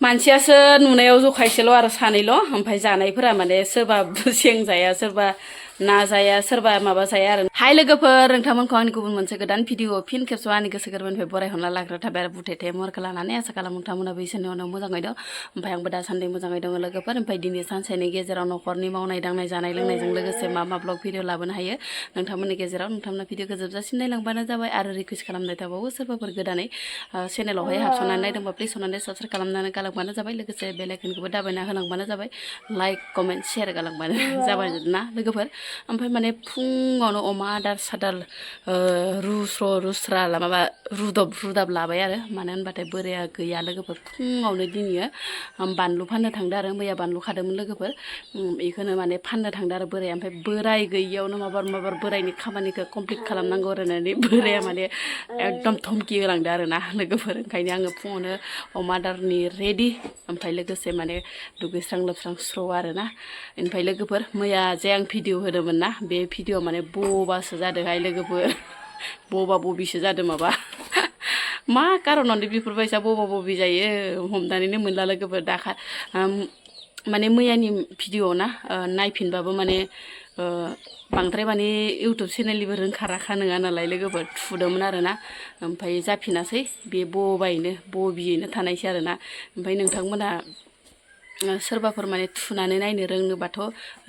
मानसियासो नुनायाव जखायसेल' आरो सानैल' ओमफ्राय जानायफोरा माने सोरबा सें जाया सोरबा ना जाया सोरबा माबा जाया आरो हाय लोगोफोर नोंथांमोनखौ आंनि गुबुन मोनसे गोदान भिडिअ फिन खेबसेबाव आंनि गोसो गोरबोनिफ्राय बरायहरना लाग्रा थाबाय आरो बुथेथे महरखौ लानानै आसा खालामो नोंथांमोनाबो इसोरनि उनाव मोजाङै दं ओमफ्राय आंबो दासान्दि मोजाङै दङ लोगोफोर ओमफ्राय दिनै सानसेनि गेजेराव न'खरनि मावनाय दांनाय जानाय लोंनायजों लोगोसे मा मा ब्लग भिडिअ लाबोनो हायो नोंथांमोननि गेजेराव नोंथांमोना भिडिअखौ जोबजासिम नायलांबानो जाबाय आरो रिकुवेस्ट खालामनाय थाबावो सोरबाफोर गोदानै चेनेलावहाय हाबसननानै नायदोंबा प्लिज अननानै साबस्क्राइब खालामनानै गालांबानो जाबाय लोगोसे बेल आइकनखौबो दाबायना होलांबानो जाबाय लाइक कमेन्ट शेयार गालांबानो जाबाय ना लोगोफोर ओमफ्राय माने फुङावनो अमा आदार सादार रुस्रा माबा रुदाब लाबाय आरो मानो होनबाथाय बोराया गैया लोगोफोर फुङावनो दिनैयो बानलु फाननो थांदो आरो मैया बानलु खादोंमोन लोगोफोर बेखौनो माने फाननो थांदो आरो बोराया ओमफ्राय बोराय गैयियावनो माबार बोरायनि खामानिखौ कमप्लिट खालामनांगौ आरो होननानै बोराया माने एकदम धमकि होलांदो आरो ना लोगोफोर ओंखायनो आङो फुङावनो अमा आदारनि रेडि ओमफ्राय लोगोसे माने दुगैस्रां लोबस्रां स्र' आरो ना ओमफ्राय लोगोफोर मैया जे आं भिडिअ होदोंमोन ना बे भिडिअ माने बबासो जादोंहाय लोगोफोर बबिसो जादों माबा मा कारनावनो बेफोरबायसा बबि जायो हमनानैनो मोनला लोगोफोर माने मैयानि भिडिअ ना नायफिनबाबो माने बांद्राय माने इउटुब चेनेलनिबो रोंखा नङा नालाय लोगोफोर थुदोंमोन आरो ना ओमफ्राय जाफिनासै बे बबियैनो थानायसै आरो ना ओमफ्राय नोंथांमोना सोरबाफोर माने थुनानै नायनो रोंनोबाथ'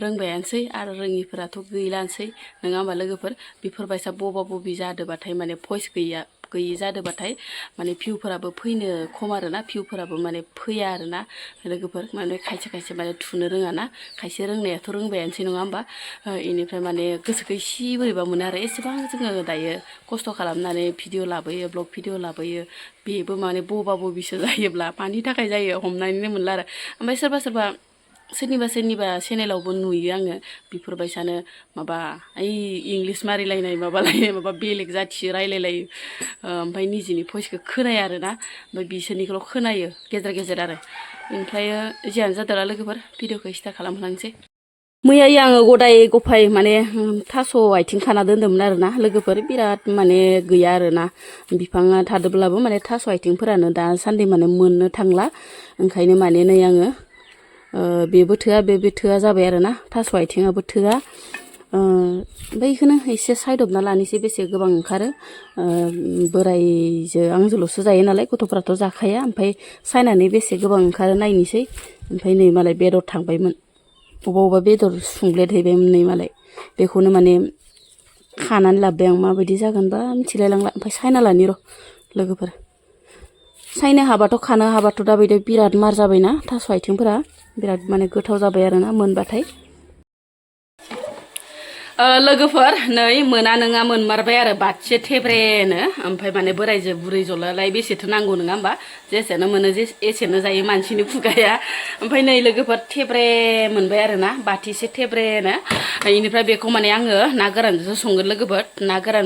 रोंबायानोसै आरो रोङिफोराथ' गैलानोसै नङा होमबा लोगोफोर बेफोरबायसा बबि जादोबाथाय माने भइस गैयि जादोबाथाय माने भिउफोराबो फैनो खम आरो ना भिउफोराबो माने फैया आरो ना लोगोफोर माने खायसे माने थुनो रोङा ना खायसे रोंनायाथ' रोंबायानोसै नङा होमबा बेनिफ्राय माने गोसोखौ इसे बोरैबा मोनो आरो एसेबां जोङो दायो खस्थ' खालामनानै भिडिअ लाबोयो ब्लग भिडिअ लाबोयो बेबो माने बबिसो जायोब्ला मानि थाखाय जायो हमनानैनो मोनला आरो ओमफ्राय सोरबा सोरनिबा चेनेलावबो नुयो आङो बेफोरबायसानो माबा इंलिस मारिलायनाय माबा बेलेग जाथि रायलायलायो ओमफ्राय निजिनि भइसखौ खोनाया आरो ना ओमफ्राय बिसोरनिखौल' खोनायो गेजेर आरो ओमफ्राय जियानो जादोंला लोगोफोर भिडिअखौ स्टार्ट खालामलांसै मैया आङो गदाय गफाय माने थास' आथिं खाना दोन्दोंमोन आरो ना लोगोफोर बिराद माने गैया आरो ना बिफाङा थादोंब्लाबो माने थास' आथिंफोरानो दासान्दि माने मोननो थांला ओंखायनो माने नै आङो बेबो थोआ जाबाय आरो ना थास' आथिङाबो थोआ ओमफ्राय बेखौनो एसे सायदबना लानोसै बेसे गोबां ओंखारो बोरायजो आंजोल'सो जायो नालाय गथ'फ्राथ' जाखाया ओमफ्राय सायनानै बेसे गोबां ओंखारो नायनोसै ओमफ्राय नै मालाय बेदर थांबायमोन अबेबा बेदर सुंग्लेदहैबायमोन नै मालाय बेखौनो माने खानानै लाबोबाय आं माबायदि जागोनबा मिथिलायलांला ओमफ्राय सायना लानि र' लोगोफोर सायनो हाबाथ' खानो हाबाथ' दाबायदियाव बिराद मार जाबायना थास' आथिंफोरा बिराद माने गोथाव जाबाय आरो ना मोनबाथाय लोगोफोर नै मोना नङा मोनमारबाय आरो बाथिसे थेब्रेनो ओमफ्राय माने बोरायजो बुरै जलालाय बेसेथो नांगौ नङा होमबा जेसेनो मोनो एसेनो जायो मानसिनि खुगाया ओमफ्राय नै लोगोफोर थेब्रे मोनबाय आरो ना बाथिसे थेब्रेनो बेनिफ्राय बेखौ माने आङो ना गोरानजों संगोन लोगोफोर ना गोरान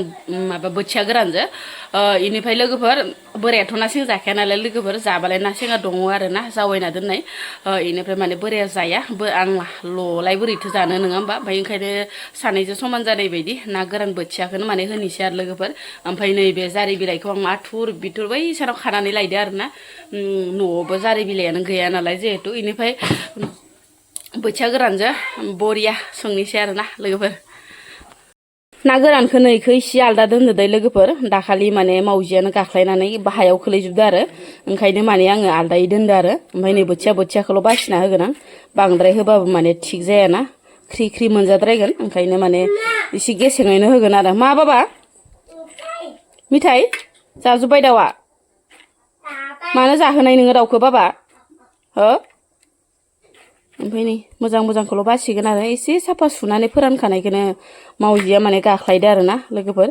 माबा बोथिया गोरानजों बेनिफ्राय लोगोफोर बोरायाथ' ना सें जाखाया नालाय लोगोफोर जाबालाय ना सेंआ दङ आरो ना जावैना दोननाय बेनिफ्राय माने बोराया जाया आंल'लाय बोरैथो जानो नङा होमबा ओमफ्राय ओंखायनो सानैजों समान जानाय बायदि ना गोरान बोथियाखौनो माने होनोसै आरो लोगोफोर ओमफ्राय नैबे जारि बिलाइखौ आं आथुर बिथुर बै सानाव खानानै लायदो आरो ना न'आवबो जारि बिलाइयानो गैया नालाय जिहेथु बेनिफ्राय बोथिया गोरानजों बरिया संनोसै आरो ना लोगोफोर ना गोरानखौ नैखौ इसे आलदा दोनदोदै लोगोफोर दाखालि माने मावजियानो गाख्लायनानै हायाव खोलैजोबदो आरो ओंखायनो माने आङो आलदायै दोनदो आरो ओमफ्राय नै बोथियाखौल' बासिना होगोन आं बांद्राय होबाबो माने थिग जायाना ख्रि मोनजाद्रायगोन ओंखायनो माने एसे गेसेङैनो होगोन आरो मा बाबा मिथाइ जाजोब्बाय दाउआ मानो जाहोनाय नोङो दाउखौ बाबा हो ओमफ्राय नै मोजांखौल' बासिगोन आरो एसे साफा सुनानै फोरानखानायखौनो मावजिया माने गाख्लायदो आरो ना लोगोफोर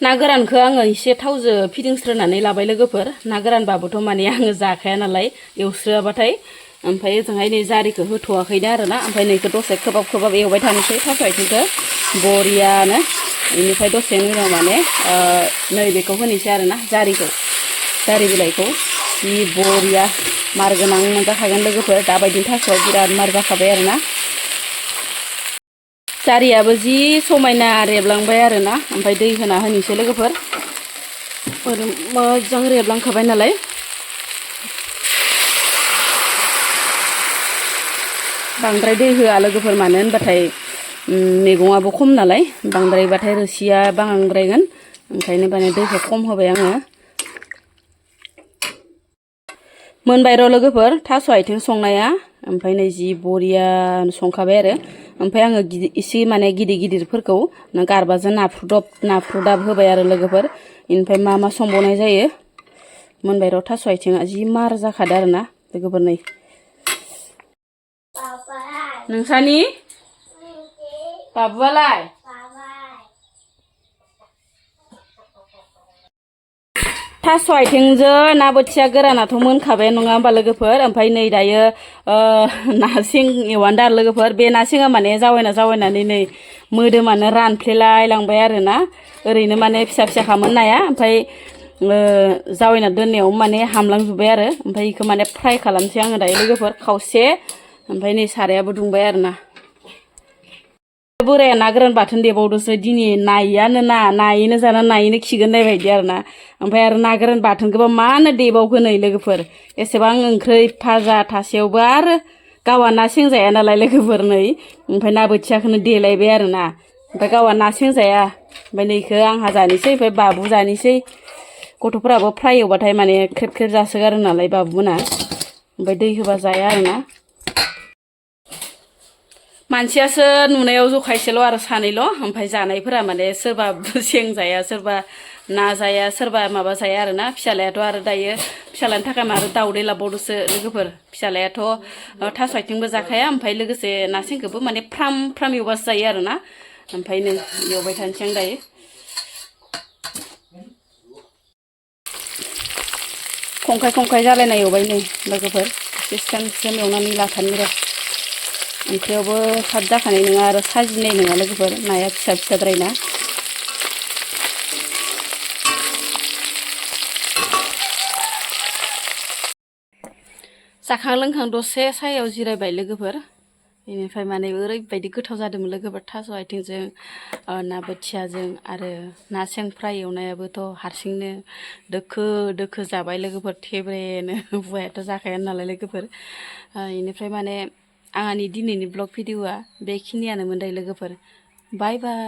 ना गोरानखौ आङो एसे थावजों फिदिंस्रोनानै लाबाय लोगोफोर ना गोरानबाबोथ' माने आङो जाखाया नालाय एवस्रोआबाथाय ओमफ्राय ओजोंहाय नै जारिखौ होथ'वाखैनो आरो ना ओमफ्राय नैखौ दसे खोबाब एवबाय थानोसै थास' आथिंखौ बरियानो बेनिफ्राय दसेनि उनाव माने नैबेखौ होनोसै आरो ना जारि बिलाइखौ जि बरिया मार गोनां मोनजाखागोन लोगोफोर दाबायदिनि थास'आ बिराद मार जाखाबाय आरो ना जारियाबो जि समायना रेबलांबाय आरोना ओमफ्राय दै होना होनोसै लोगोफोर मोजां रेबलांखाबाय नालाय बांद्राय दै होआ लोगोफोर मानो होनबाथाय मैगङाबो खम नालाय बांद्रायबाथाय रोसिया बांद्रायगोन ओंखायनो माने दैखौ खम होबाय आङो मोनबाय र' लोगोफोर थास' आथिं संनाया ओमफ्राय नै जि बरिया संखाबाय आरो ओमफ्राय आङो एसे माने गिदिरफोरखौ गारबाजों नाफ्रुदाब होबाय आरो लोगोफोर इनिफ्राय मा संबावनाय जायो मोनबाय र' थास' आथिङा जि मार जाखादो आरोना लोगोफोर नै नोंसानि बाबुआलाय थास' आथिंजों ना बोथिया गोरानाथ' मोनखाबाय नङा होमबा लोगोफोर ओमफ्राय नै दायो ना सें एवनानै आरो लोगोफोर बे ना सेङा माने जावायनानै नै मोदोमानो रानफ्लेलाय लांबाय आरोना ओरैनो माने फिसा खामोन नाया ओमफ्राय जावायना दोननायाव माने हामलांजोब्बाय आरो ओमफ्राय बेखौ माने फ्राय खालामसै आङो दायो लोगोफोर खावसे ओमफ्राय नै सारायाबो दुंबाय आरोना बोराया ना गोरान बाथोन देबावदोसो दिनै नायैनो जाना नायैनो खिगोन नाय बायदि आरोना ओमफ्राय आरो ना गोरान बाथोनखौबा मानो देबावखो नै लोगोफोर एसेबां ओंख्रै भाजा थासेयावबो आरो गावहा ना सें जाया नालाय लोगोफोर नै ओमफ्राय ना बोथियाखौनो देलायबाय आरोना ओमफ्राय गावहा ना सें जाया ओमफ्राय नैखौ आंहा जानोसै ओमफ्राय बाबु जानोसै गथ'फोराबो फ्राय एवबाथाय माने ख्रेब जासोगारो नालाय बाबुमोना ओमफ्राय दै होबा जाया आरोना मानसियासो नुनायाव जखायसेल' आरो सानैल' ओमफ्राय जानायफोरा माने सोरबा सें जाया सोरबा ना जाया सोरबा माबा जाया आरोना फिसालायाथ' आरो दायो फिसालानि थाखाय आरो दाउदै लाबावदोसो लोगोफोर फिसालायाथ' थास' आथिंबो जाखाया ओमफ्राय लोगोसे ना सेंखौबो माने फ्राम एवबासो जायो आरोना ओमफ्राय नै एवबाय थानोसै आं दायो खंखाय जालायनाय एवबाय नै लोगोफोर एसे एवनानै लाखानि र' ओंख्रियावबो साद जाखानाय नङा आरो साजिनाय नङा लोगोफोर नाया फिसाद्राय ना जाखां लोंखां दसे सायाव जिरायबाय लोगोफोर बेनिफ्राय माने ओरैबायदि गोथाव जादोंमोन लोगोफोर थास' आथिंजों ना बोथियाजों आरो ना सें फ्राय एवनायाबोथ' हारसिंनो दोखो जाबाय लोगोफोर थेब्रेनो बुवायाथ' जाखाया नालाय लोगोफोर बेनिफ्राय माने आंनि दिनैनि ब्लग भिडिअआ बेखिनियानोमोन दायो लोगोफोर बाय बाय